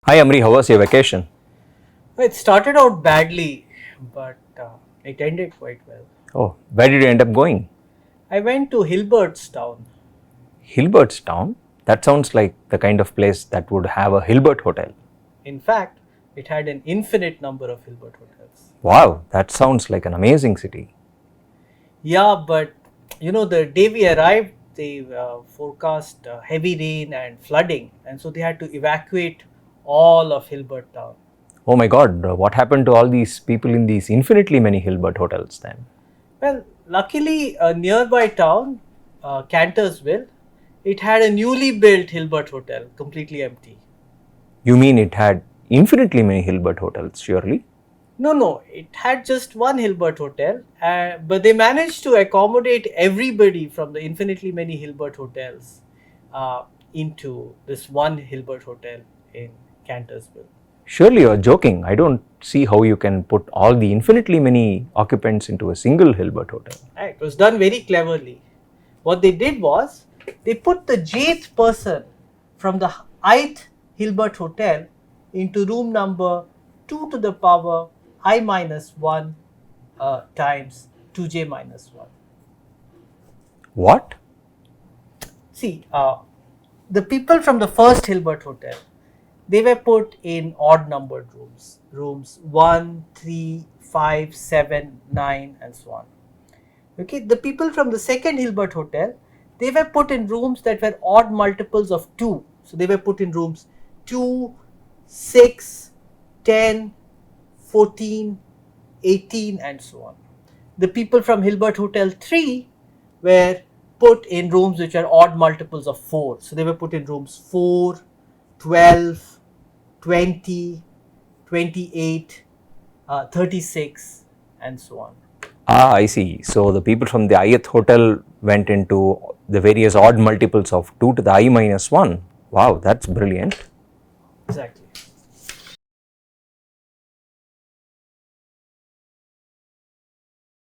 Hi Amri, how was your vacation? It started out badly, but it ended quite well. Oh, where did you end up going? I went to Hilbert's town. Hilbert's town? That sounds like the kind of place that would have a Hilbert hotel. In fact, it had an infinite number of Hilbert hotels. Wow, that sounds like an amazing city. Yeah, but the day we arrived, they forecast heavy rain and flooding, and so they had to evacuate all of Hilbert town. Oh my god, what happened to all these people in these infinitely many Hilbert hotels then? Well, luckily, a nearby town, Cantorsville, it had a newly built Hilbert hotel, completely empty. You mean it had infinitely many Hilbert hotels, surely? No, it had just one Hilbert hotel, but they managed to accommodate everybody from the infinitely many Hilbert hotels uh, into this one Hilbert hotel in Cantorsville. Surely you're joking. I don't see how you can put all the infinitely many occupants into a single Hilbert hotel. It was done very cleverly. What they did was they put the jth person from the ith Hilbert hotel into room number 2 to the power I minus 1 times 2j minus 1. What? See, the people from the first Hilbert hotel, they were put in odd numbered rooms, rooms 1, 3, 5, 7, 9 and so on. Okay, the people from the second Hilbert hotel, they were put in rooms that were odd multiples of 2. So they were put in rooms 2, 6, 10, 14, 18 and so on. The people from Hilbert Hotel 3 were put in rooms which are odd multiples of 4. So they were put in rooms 4, 12, 20, 28, 36 and so on. Ah, I see. So the people from the ith hotel went into the various odd multiples of 2 to the I minus 1. Wow, that's brilliant. Exactly.